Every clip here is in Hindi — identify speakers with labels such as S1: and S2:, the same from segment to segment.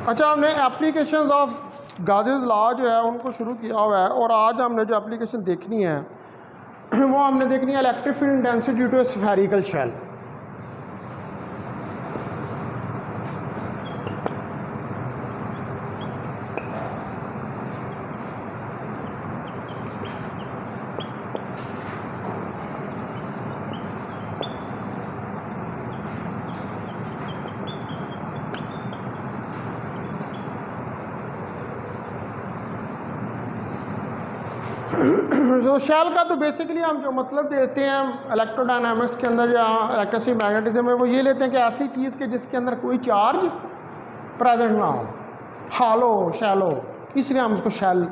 S1: अच्छा, हमने एप्लीकेशंस ऑफ गाजेस लॉ जो है उनको शुरू किया हुआ है, और आज हमने जो एप्लीकेशन देखनी है वो हमने देखनी है electric field intensity due to a spherical shell. तो शेल का तो बेसिकली हम जो मतलब देते हैं इलेक्ट्रोडायनामिक्स के अंदर या इलेक्ट्रिसिटी मैग्नेटिज्म में, वो ये लेते हैं कि ऐसी चीज़ के जिसके अंदर कोई चार्ज प्रेजेंट ना हो, हालो शैलो, इसलिए हम उसको शेल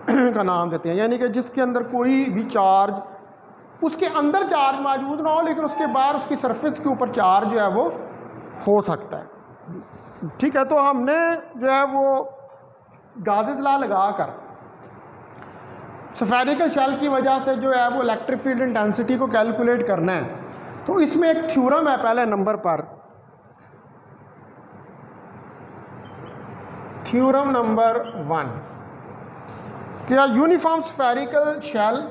S1: का नाम देते हैं। यानी कि जिसके अंदर कोई भी चार्ज, उसके अंदर चार्ज मौजूद ना हो लेकिन उसके बाहर उसकी सरफेस के ऊपर चार्ज जो है वो हो सकता है। ठीक है, तो हमने जो है वो गाजेस लॉ लगा कर स्फेरिकल शेल की वजह से जो है वो इलेक्ट्रिक फील्ड इंटेंसिटी को कैलकुलेट करना है। तो इसमें एक थ्योरम है पहले नंबर पर, थ्योरम नंबर 1, कि a यूनिफॉर्म स्फेरिकल शेल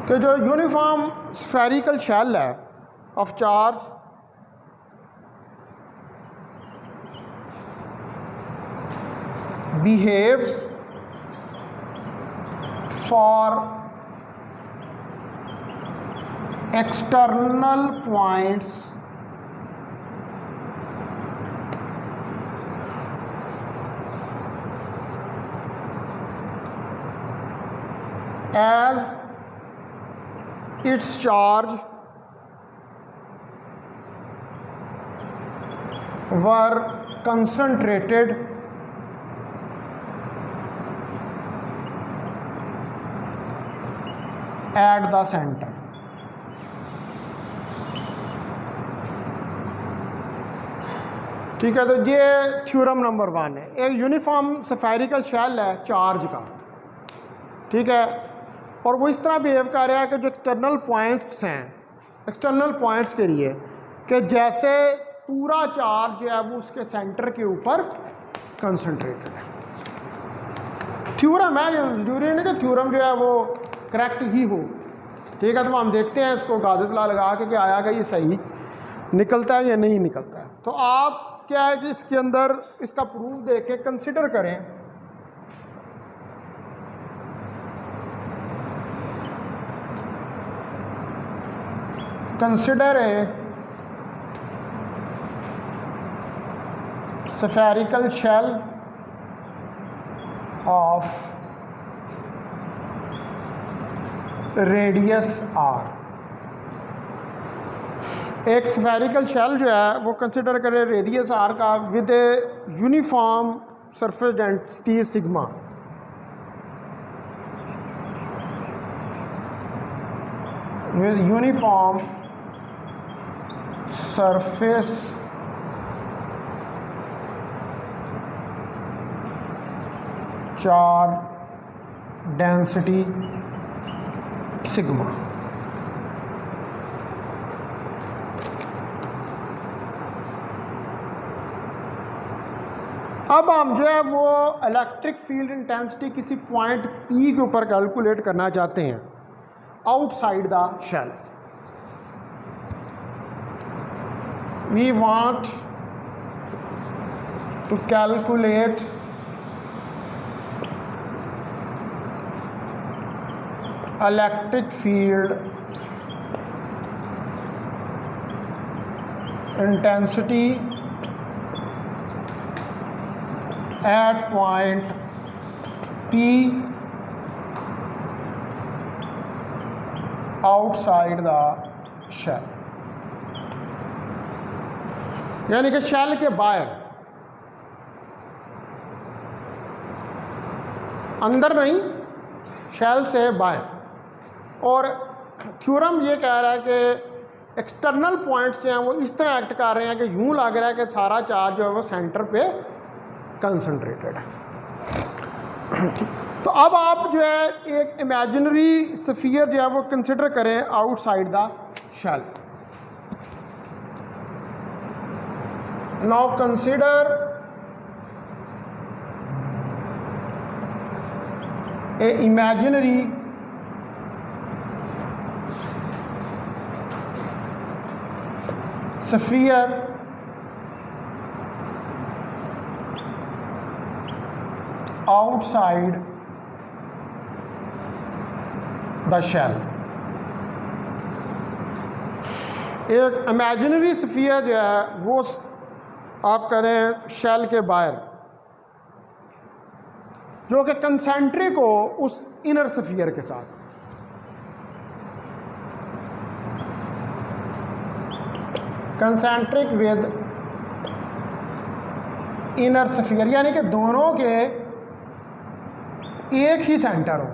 S1: कि जो यूनिफॉर्म स्फेरिकल शेल है of charge behaves for external points as its charge were concentrated at the center। ठीक है, तो ये थ्योरम नंबर 1 है। एक यूनिफॉर्म स्फेरिकल शेल है चार्ज का, ठीक है, और वो इस तरह बिहेव कर रहा है कि जो एक्सटर्नल पॉइंट्स हैं, एक्सटर्नल पॉइंट्स के लिए कि जैसे पूरा चार्ज जो है वो उसके सेंटर के ऊपर कंसंट्रेटेड है। थ्योरम है, जरूरी नहीं कि थ्योरम जो है वो करेक्ट ही हो। ठीक है, तो हम देखते हैं इसको गाजेस लॉ लगा के कि आया कि ये सही निकलता है या नहीं निकलता है। तो आप क्या है कि इसके अंदर इसका प्रूफ देख के कंसिडर करें consider a spherical shell of radius r। एक स्फेरिकल शेल जो है वो कंसिडर करें रेडियस r का with a uniform surface density sigma. With uniform surface charge density sigma. अब हम जो है वो इलेक्ट्रिक फील्ड इंटेंसिटी किसी पॉइंट P के ऊपर कैलकुलेट करना चाहते हैं outside the shell. We want to calculate electric field intensity at point P outside the shell. यानी कि शेल के बाहर, अंदर नहीं, शेल से बाहर। और थ्योरम ये कह रहा है कि एक्सटर्नल पॉइंट्स जो हैं वो इस तरह एक्ट कर रहे हैं कि यूं लग रहा है कि सारा चार्ज जो है वो सेंटर पे कंसंट्रेटेड है। तो अब आप जो है एक इमेजिनरी स्फीयर जो है वो कंसिडर करें outside the shell. Now consider a imaginary sphere outside the shell। एक इमेजिनरी स्फीयर जो है वो आप करें शेल के बाहर, जो कि कंसेंट्रिक हो उस इनर स्फीयर के साथ। कंसेंट्रिक विद इनर स्फीयर, यानी कि दोनों के एक ही सेंटर हो।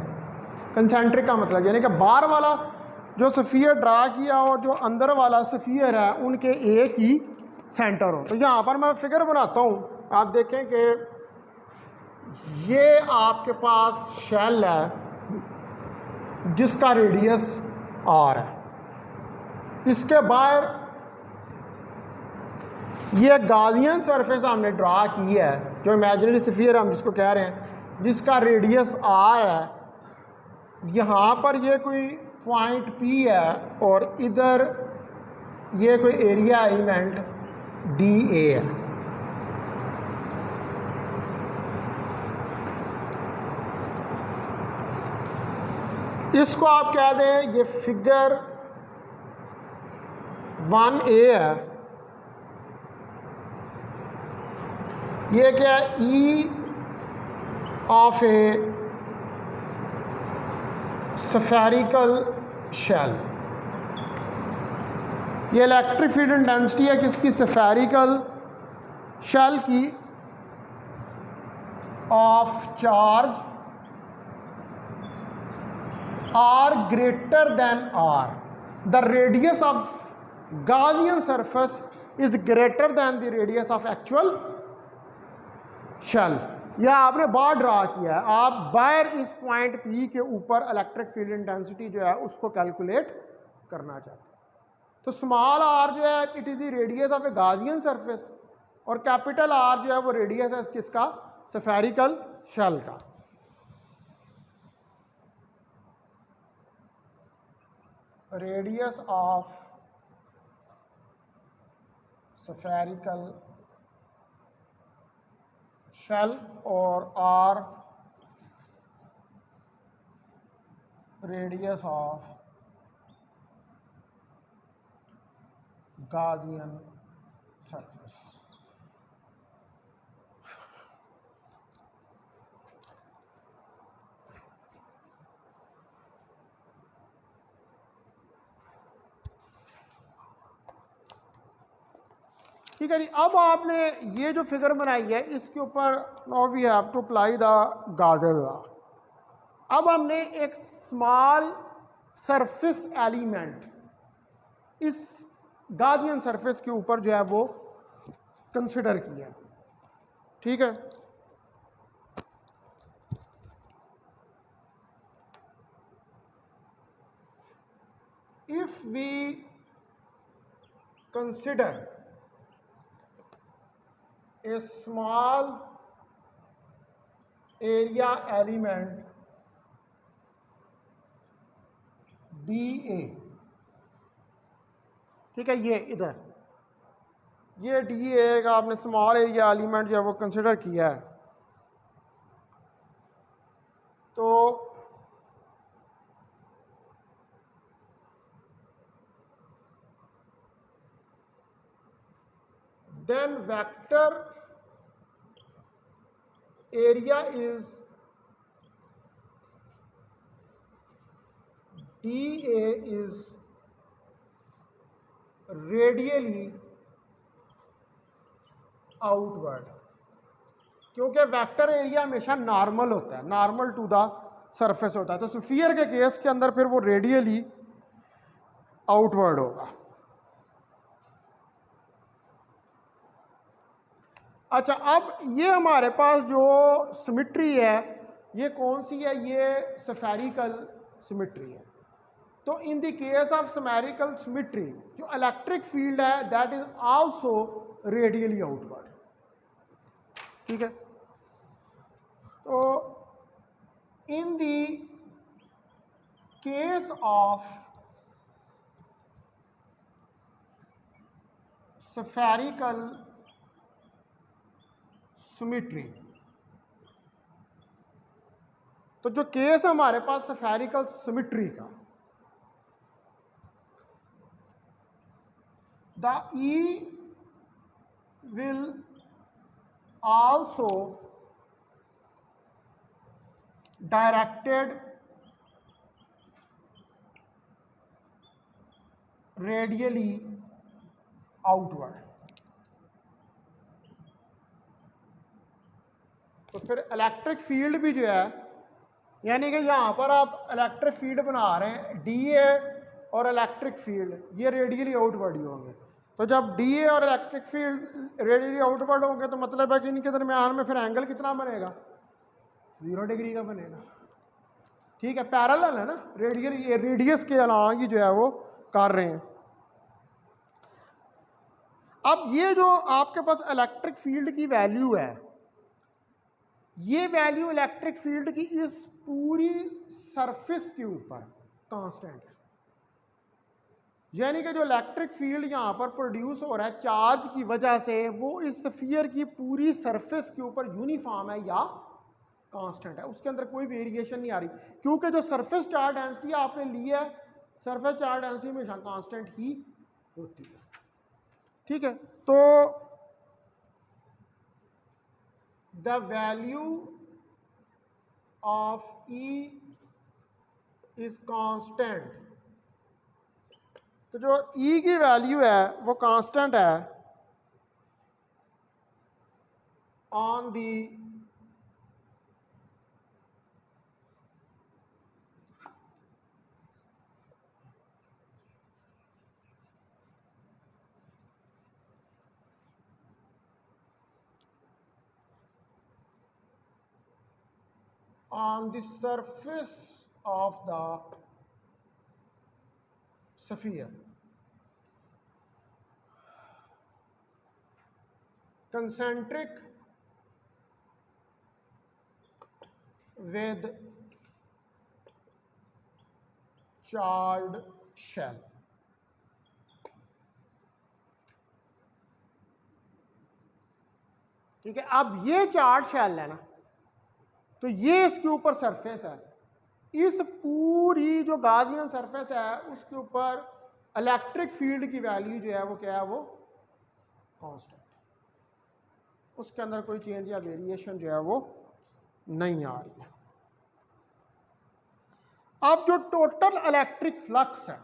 S1: कंसेंट्रिक का मतलब यानी कि बाहर वाला जो स्फीयर ड्रा किया और जो अंदर वाला स्फीयर है उनके एक ही सेंटर हो। तो यहाँ पर मैं फिगर बनाता हूँ, आप देखें कि ये आपके पास शेल है जिसका रेडियस r है, इसके बाहर ये गाजियन सरफेस हमने ड्रा की है, जो इमेजिनरी स्फीयर हम जिसको कह रहे हैं, जिसका रेडियस r है। यहाँ पर ये कोई पॉइंट P है और इधर ये कोई एरिया एलिमेंट DA है। इसको आप कह दें ये फिगर 1A है। ये क्या है? E of a spherical shell. ये इलेक्ट्रिक फील्ड इंटेंसिटी है किसकी? स्फेरिकल शेल की, of charge R greater than R. The radius of Gaussian surface is greater than the radius of actual shell। यह आपने बाहर ड्रा किया है, आप बाहर इस पॉइंट P के ऊपर इलेक्ट्रिक फील्ड इंटेंसिटी जो है उसको कैलकुलेट करना चाहते हैं। तो स्मॉल r जो है it is the radius of a Gaussian surface, और कैपिटल R जो है वो रेडियस है किसका? स्फेरिकल शेल का। रेडियस ऑफ स्फेरिकल शेल और R radius of Gaussian surface। ठीक है जी। अब आपने ये जो फिगर बनाई है इसके ऊपर now we have to apply the Gaussian law. अब हमने एक स्मॉल सरफेस एलिमेंट इस गॉसियन सरफेस के ऊपर जो है वो कंसिडर किया। ठीक है, if we consider a small area element DA। ठीक है, ये इधर ये DA का आपने स्मॉल एरिया एलिमेंट जो है वो कंसिडर किया है। तो then vector area is DA is radially outward, क्योंकि वेक्टर एरिया हमेशा नॉर्मल होता है, नॉर्मल टू द सरफेस होता है। तो स्फीयर के केस के अंदर फिर वो रेडियली आउटवर्ड होगा। अच्छा, अब ये हमारे पास जो सिमिट्री है ये कौन सी है? ये स्फेरिकल सिमेट्री है। तो in the case of spherical symmetry जो इलेक्ट्रिक फील्ड है that is also radially outward. ठीक है, तो in the case of spherical symmetry, तो जो केस हमारे पास स्फेरिकल सिमेट्री का, the E will also directed radially outward। तो फिर इलेक्ट्रिक फील्ड भी जो है, यानी कि यहाँ पर आप इलेक्ट्रिक फील्ड बना रहे हैं, डी ए और इलेक्ट्रिक फील्ड ये रेडियली आउटवर्ड ही होंगे। तो जब डी ए और इलेक्ट्रिक फील्ड रेडियली आउटवर्ड होंगे तो मतलब है कि इनके दरमियान में फिर एंगल कितना बनेगा? 0 डिग्री का बनेगा। ठीक है, पैरेलल है ना, रेडियली रेडियस के अलॉन्ग ही जो है वो कर रहे हैं। अब ये जो आपके पास इलेक्ट्रिक फील्ड की वैल्यू है, ये वैल्यू इलेक्ट्रिक फील्ड की इस पूरी सरफेस के ऊपर कांस्टेंट है। यानी कि जो इलेक्ट्रिक फील्ड यहाँ पर प्रोड्यूस हो रहा है चार्ज की वजह से, वो इस स्फीयर की पूरी सरफेस के ऊपर यूनिफॉर्म है या कांस्टेंट है, उसके अंदर कोई वेरिएशन नहीं आ रही, क्योंकि जो सरफेस चार्ज डेंसिटी आपने ली है, सरफेस चार्ज डेंसिटी हमेशा कांस्टेंट ही होती है। ठीक है, तो the value of E is constant। तो जो E की वैल्यू है वो कांस्टेंट है on the surface of the sphere concentric with charged shell। ठीक है, अब ये चार्ज शेल है ना, तो ये इसके ऊपर सरफेस है, इस पूरी जो गाजियन सरफेस है उसके ऊपर इलेक्ट्रिक फील्ड की वैल्यू जो है वो क्या है? वो कांस्टेंट, उसके अंदर कोई चेंज या वेरिएशन जो है वो नहीं आ रही है। अब जो टोटल इलेक्ट्रिक फ्लक्स है,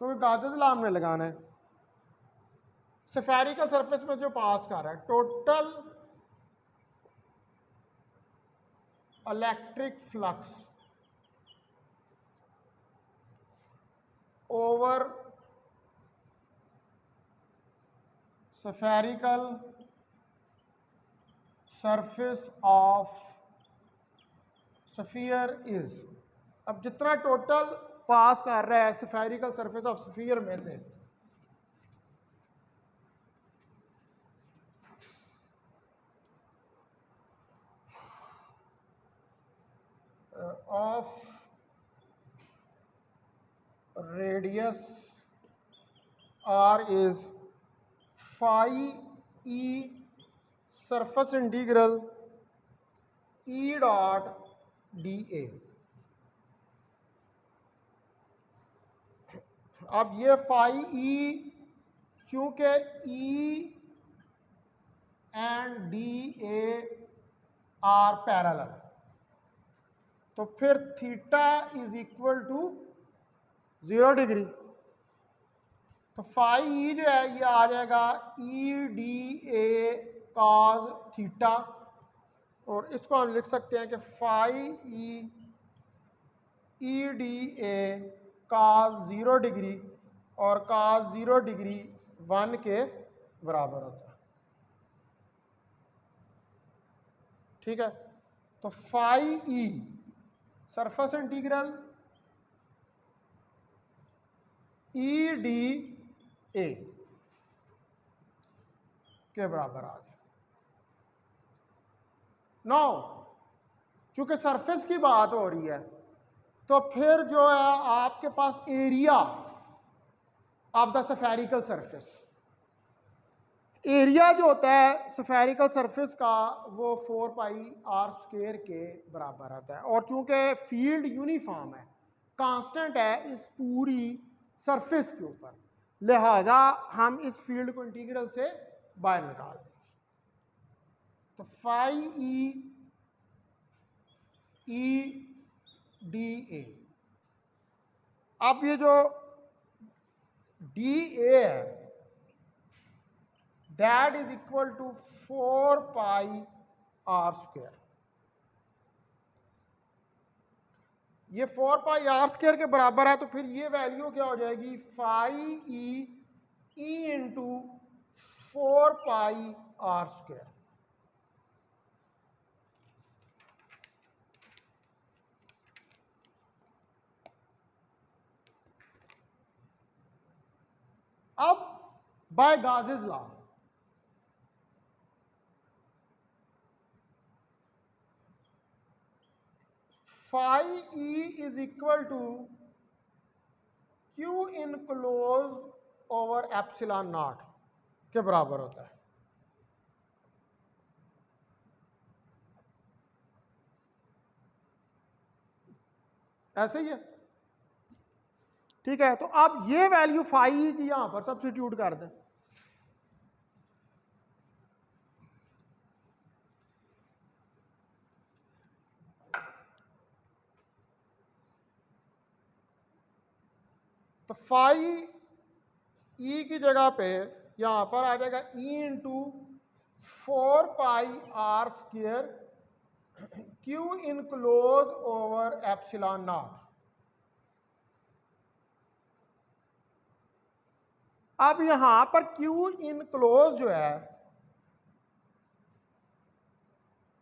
S1: तो गाजर ला हमने लगाना है, स्फेरिकल सरफेस में जो पास कर रहा है, total electric flux over spherical surface of sphere is. अब जितना टोटल पास कर रहा है स्फेरिकल सरफेस ऑफ स्फीयर में से, of radius r is phi e surface integral E dot dA। अब ये phi e, चूंकि E and dA are parallel, तो फिर theta is equal to 0 degree. तो फाई ई जो है ये आ जाएगा E D A cos theta, और इसको हम लिख सकते हैं कि phi E D A cos 0 degree, और कॉज 0 डिग्री 1 के बराबर होता है। ठीक है, तो phi E surface integral E D A के बराबर आ गया। नाउ चूंकि सरफेस की बात हो रही है तो फिर जो है आपके पास area of the spherical surface, area जो होता है स्फेरिकल सरफेस का वो 4 पाई आर स्क्वायर के बराबर आता है। और चूंकि फील्ड यूनिफॉर्म है, कांस्टेंट है इस पूरी सरफेस के ऊपर, लिहाजा हम इस फील्ड को इंटीग्रल से बाहर निकाल देंगे। तो फाई ई डी ए, अब ये जो डी ए है that is equal to 4 pi R square. ये 4 पाई आर स्क्वायर के बराबर है, तो फिर ये वैल्यू क्या हो जाएगी, phi E into 4 pi R square. अब by Gauss's law phi E is equal to Q enclose over epsilon naught के बराबर होता है। ऐसे ही है, ठीक है। तो आप ये वैल्यू फाई की यहां पर सब्स्टिट्यूट कर दें, तो फाई ई की जगह पे यहां पर आ जाएगा E into 4 pi R square Q enclose over epsilon naught. अब यहां पर क्यू इनक्लोज जो है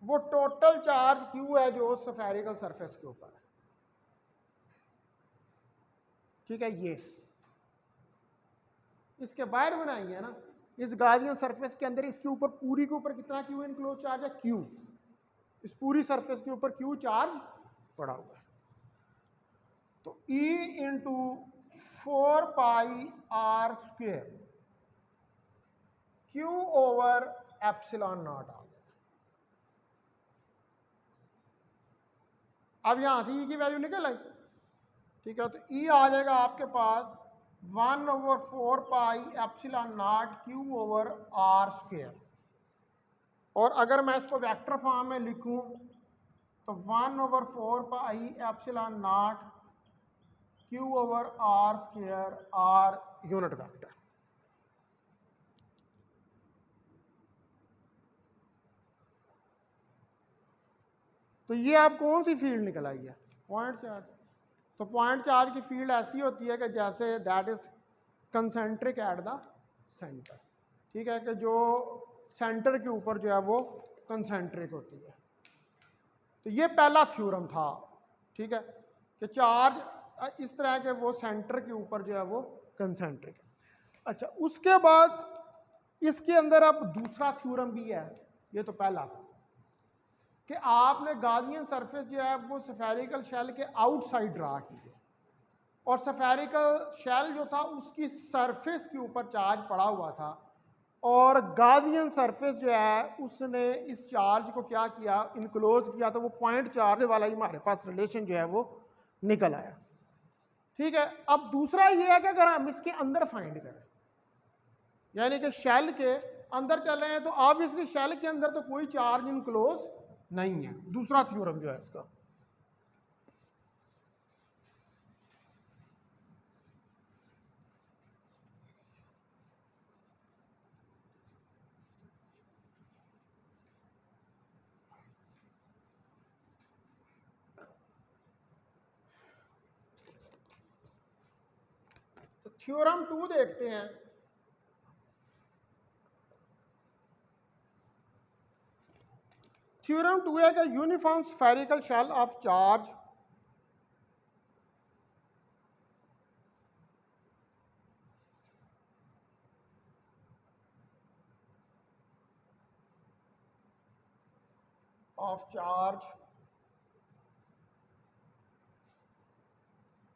S1: वो टोटल चार्ज क्यू है जो स्फेरिकल सरफेस के ऊपर है, ठीक है। ये इसके बाहर बनाएंगे ना, इस गाजियन सरफेस के अंदर इसके ऊपर पूरी के ऊपर कितना क्यू इनक्लोज चार्ज है, क्यू, इस पूरी सरफेस के ऊपर क्यू चार्ज पड़ा हुआ है। तो E into 4 pi R square Q over epsilon naught आ गया। अब यहां से ई की वैल्यू निकल आई, ठीक है। तो ई आ जाएगा आपके पास 1/4 pi epsilon naught Q over R square. और अगर मैं इसको वेक्टर फॉर्म में लिखूं तो 1/4 pi epsilon naught Q over R square R unit vector. तो ये आप कौन सी फील्ड निकल आई है, पॉइंट चार्ज। तो पॉइंट चार्ज की फील्ड ऐसी होती है कि जैसे that is concentric at the centre, ठीक है, कि जो सेंटर के ऊपर जो है वो कंसेंट्रिक होती है। तो ये पहला थ्योरम था, ठीक है, कि चार्ज इस तरह के वो सेंटर के ऊपर जो है वो कंसेंट्रिक है। अच्छा, उसके बाद इसके अंदर अब दूसरा थ्योरम भी है, ये तो पहला था कि आपने गाजियन सरफेस जो है वो स्फेरिकल शेल के आउटसाइड ड्रा की है, और स्फेरिकल शेल जो था उसकी सरफेस के ऊपर चार्ज पड़ा हुआ था, और गाजियन सरफेस जो है उसने इस चार्ज को क्या किया, इनक्लोज किया, तो वो पॉइंट चार्ज वाला ही हमारे पास रिलेशन जो है वो निकल आया, ठीक है। अब दूसरा ये है कि अगर हम इसके अंदर फाइंड करें, यानी कि शेल के अंदर चल रहे हैं, तो ऑब्वियसली शेल के अंदर तो कोई चार्ज इनक्लोज नहीं है, दूसरा थ्योरम जो है इसका। तो थ्योरम 2 देखते हैं। थ्योरम 2 है कि uniform spherical shell of charge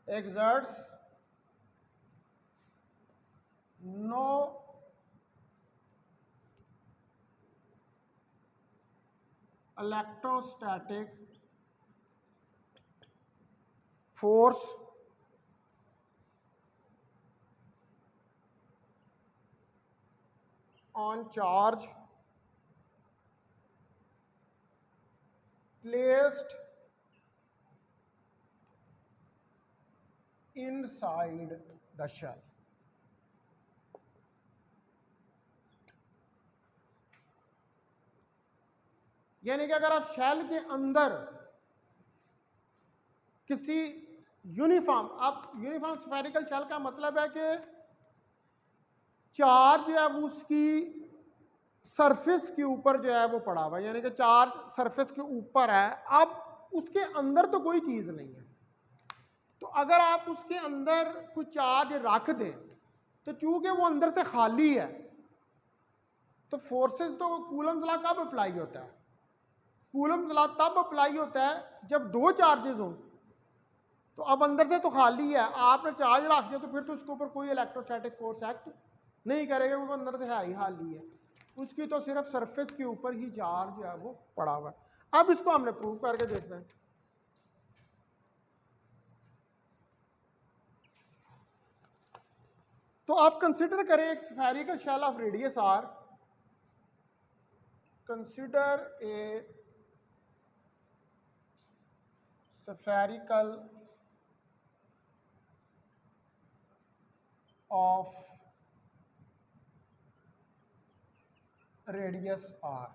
S1: exerts no electrostatic force on charge placed inside the shell. यानी कि अगर आप शेल के अंदर किसी यूनिफॉर्म स्फेरिकल शेल का मतलब है कि चार्ज जो है वो उसकी सरफेस के ऊपर जो है वो पड़ा हुआ है, यानी कि चार्ज सरफेस के ऊपर है, अब उसके अंदर तो कोई चीज़ नहीं है। तो अगर आप उसके अंदर कुछ चार्ज रख दें तो चूंकि वो अंदर से खाली है तो फोर्सेस तो कूलम्स लॉ कब अप्लाई होता है? कूलम्स लॉ तब अप्लाई होता है जब दो चार्जेस हों। तो अब अंदर से तो खाली है, आपने चार्ज रख दिया तो फिर तो उसके ऊपर कोई इलेक्ट्रोस्टैटिक फोर्स एक्ट नहीं करेगा क्योंकि अंदर से है ही खाली है, उसकी तो सिर्फ सरफेस के ऊपर ही चार्ज जो है वो पड़ा हुआ है। अब इसको हमने प्रूव करके देखना है। तो आप कंसिडर करें एक spherical shell of radius R, consider a spherical of radius r।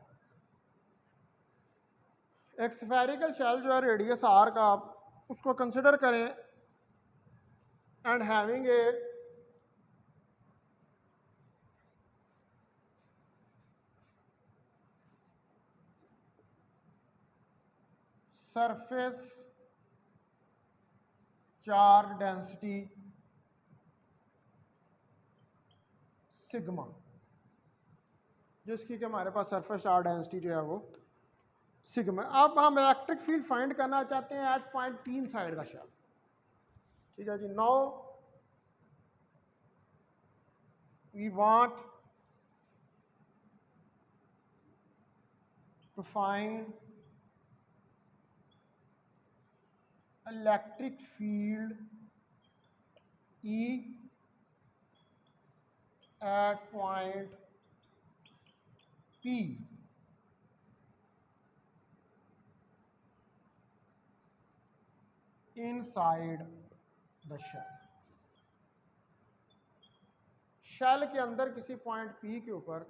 S1: एक स्फेरिकल शेल जो है रेडियस r का, आप उसको कंसिडर करें and having a surface charge density sigma, जिसकी कि हमारे पास सरफेस चार्ज डेंसिटी जो है वो सिग्मा। अब हम इलेक्ट्रिक फील्ड फाइंड करना चाहते हैं at point P inside the shell. ठीक है जी। Now we want to find electric field E at point P inside the shell। Shell के अंदर किसी पॉइंट P के ऊपर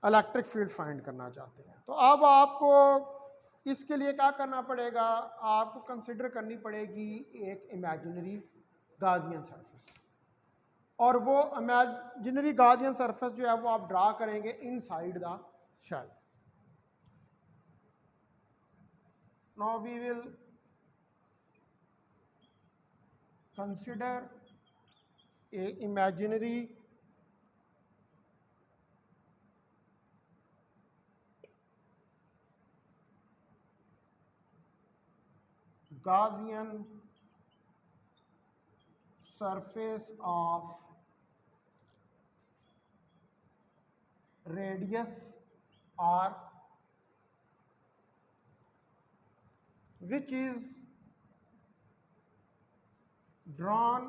S1: इलेक्ट्रिक फील्ड फाइंड करना चाहते हैं। तो अब आपको इसके लिए क्या करना पड़ेगा? आपको कंसिडर करनी पड़ेगी एक इमेजिनरी गाजियन सरफेस, और वो इमेजिनरी गाजियन सरफेस जो है वो आप ड्रा करेंगे inside the shell. Now we will consider a imaginary Gaussian surface of radius r, which is drawn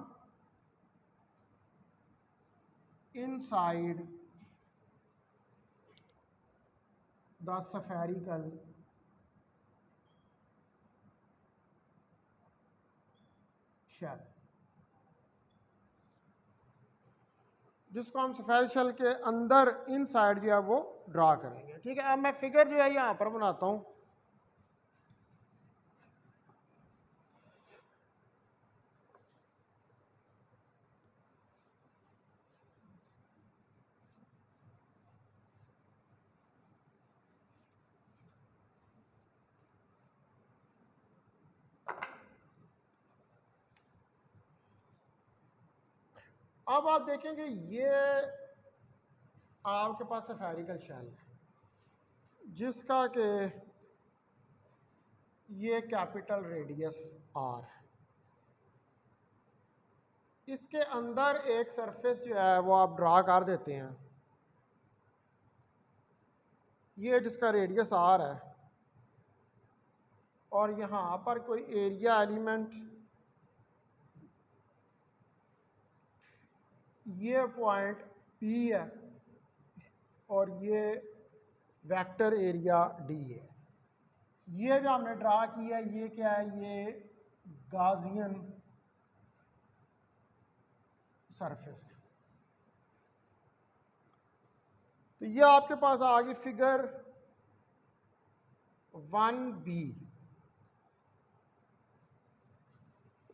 S1: inside the spherical shell, जिसको हम स्फेरिकल शेल के अंदर इनसाइड जो है वो ड्रा करेंगे। ठीक है। अब मैं फिगर जो है यहाँ पर बनाता हूँ। अब आप देखेंगे ये आपके पास स्फेरिकल शेल है जिसका कि ये कैपिटल रेडियस आर है। इसके अंदर एक सरफेस जो है वो आप ड्रा कर देते हैं, ये जिसका रेडियस आर है, और यहाँ पर कोई एरिया एलिमेंट, ये पॉइंट P है और ये वेक्टर एरिया D है। ये जो हमने ड्रा किया ये क्या है, ये गाजियन सरफेस है। तो ये आपके पास आ गई figure 1B।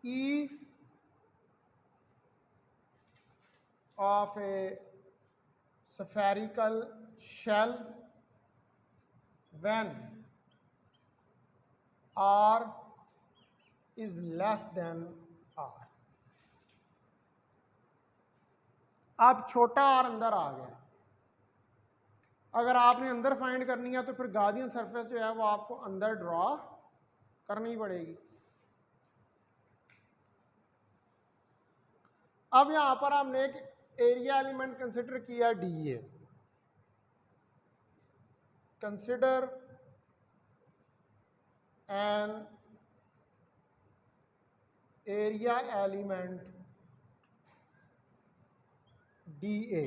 S1: E of a spherical shell when R is less than R। अब छोटा R अंदर आ गया। अगर आपने अंदर फाइंड करनी है तो फिर गार्डियन सरफेस जो है वो आपको अंदर ड्रॉ करनी पड़ेगी। अब यहां पर हमने एक एरिया एलिमेंट कंसिडर किया DA। Consider an area element DA।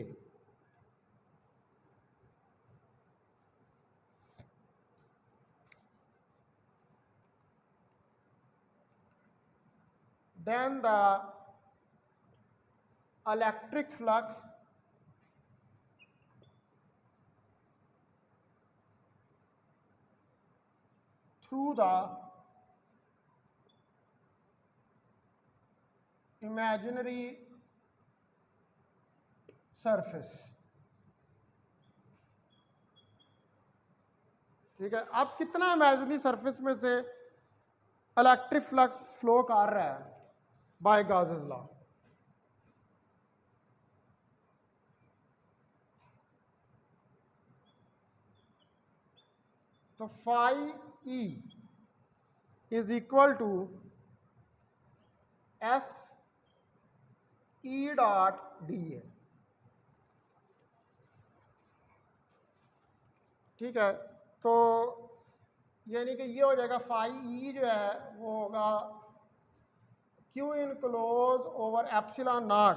S1: Then the electric flux through the imaginary surface। ठीक है, अब कितना इमेजिनरी सरफेस में से इलेक्ट्रिक फ्लक्स फ्लो कर रहा है बाय गॉसेस लॉ। तो phi E is equal to S E dot DA। ठीक है, तो यानी कि ये हो जाएगा फाई E जो है वो होगा Q enclose over epsilon not.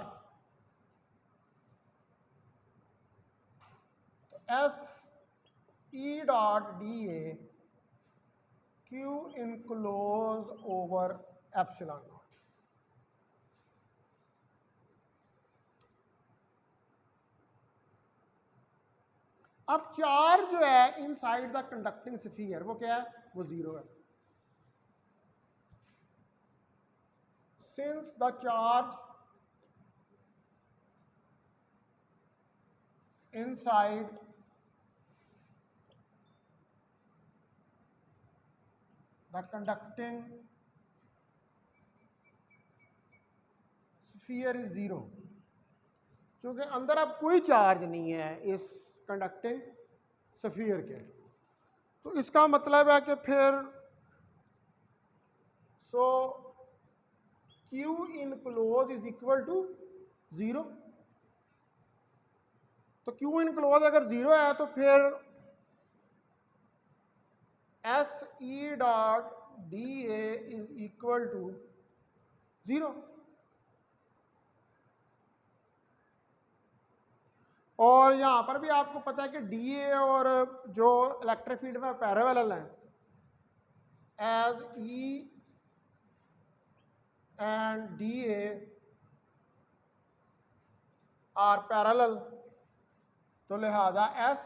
S1: तो S E dot DA Q enclose over epsilon naught. अब चार्ज जो है इनसाइड द कंडक्टिंग स्फीयर वो क्या है, वो जीरो है। Since the charge inside the conducting sphere is zero, क्योंकि अंदर अब कोई चार्ज नहीं है इस कंडक्टिंग स्फीयर के, तो इसका मतलब है कि फिर so Q enclose is equal to zero. तो Q इनक्लोज अगर जीरो है तो फिर S E dot DA is equal to zero. और यहाँ पर भी आपको पता है कि DA और जो इलेक्ट्रिक फील्ड में पैरेलल हैं, as E and DA are parallel, तो लिहाजा S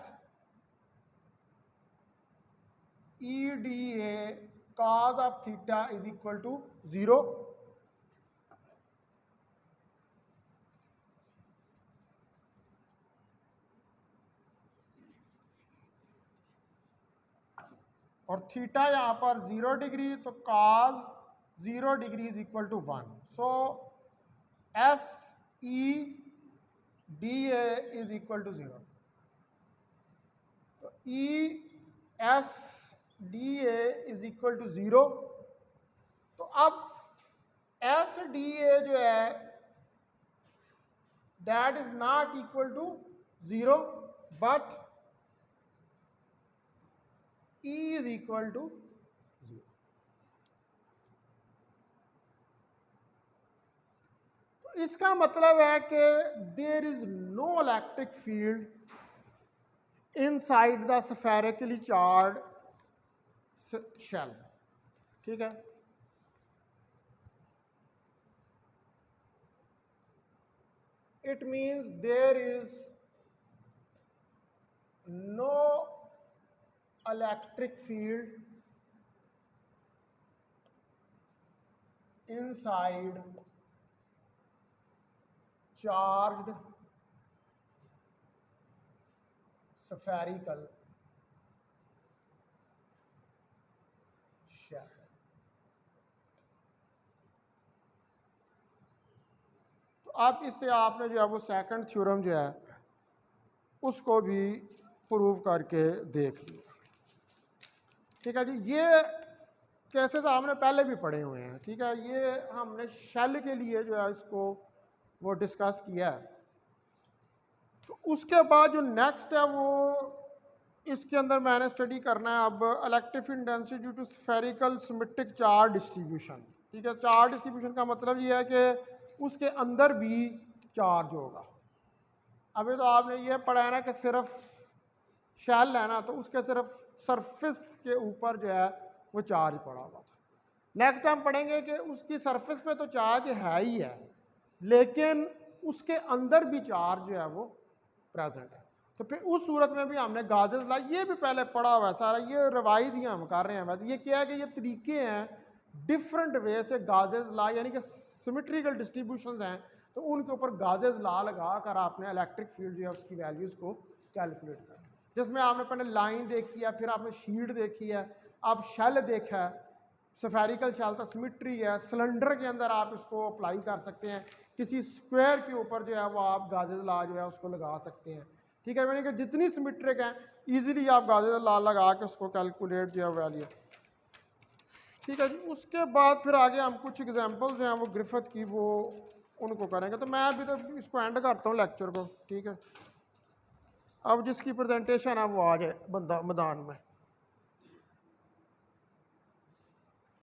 S1: E DA cos of theta is equal to zero. और थीटा यहाँ पर 0 डिग्री, तो cos 0 degree is equal to 1। So S E D A is equal to 0। तो E S D A is equal to 0। तो अब एस डी ए जो है that is not equal to 0 but E is equal to 0। तो इसका मतलब है कि there is no electric field inside the spherically charge shell. ठीक है, it means there is no electric field inside charged spherical shell। तो अब इससे आपने जो है वो सेकंड थ्योरम जो है उसको भी प्रूव करके देख लिया। ठीक है जी, ये केसेस आपने पहले भी पढ़े हुए हैं। ठीक है, ये हमने शेल के लिए जो है इसको वो डिस्कस किया है। तो उसके बाद जो नेक्स्ट है वो इसके अंदर मैंने स्टडी करना है अब electric field density due to spherical symmetric charge distribution. ठीक है, चार्ज डिस्ट्रीब्यूशन का मतलब ये है कि उसके अंदर भी चार्ज होगा। अभी तो आपने ये पढ़ा है ना कि सिर्फ शेल लेना, तो उसके सिर्फ सरफेस के ऊपर जो है वो चार्ज पड़ा हुआ था। नेक्स्ट हम पढ़ेंगे कि उसकी सरफेस पे तो चार्ज है ही है, लेकिन उसके अंदर भी चार्ज जो है वो प्रेजेंट है। तो फिर उस सूरत में भी हमने गाजेस ला, ये भी पहले पढ़ा हुआ है सारा, ये रिवाइज ही हम कर रहे हैं। वैसे ये क्या है कि ये तरीके हैं डिफरेंट वे से गाजेस ला, यानी कि सिमेट्रिकल डिस्ट्रीब्यूशंस हैं, तो उनके ऊपर गाजेस ला लगा कर आपने इलेक्ट्रिक फील्ड जो है उसकी वैल्यूज़ को कैलकुलेट करना। जिसमें आपने पहले लाइन देखी है, फिर आपने शीट देखी है, आप शेल देखा है, स्फेरिकल शेल था, सिमेट्री है, सिलेंडर के अंदर आप इसको अप्लाई कर सकते हैं, किसी स्क्वायर के ऊपर जो है वो आप गाजेस ला जो है उसको लगा सकते हैं। ठीक है, यानी कि जितनी सिमेट्रिक हैं ईजिली आप गाजेस ला लगा के उसको कैलकुलेट जो है वैल्यू। ठीक है जी, उसके बाद फिर आगे हम कुछ एग्जांपल जो हैं वो ग्रिफिथ की वो उनको करेंगे। तो मैं अभी तो इसको एंड करता हूँ लेक्चर को। ठीक है, अब जिसकी प्रेजेंटेशन है वो आ जाए बंदा मैदान में।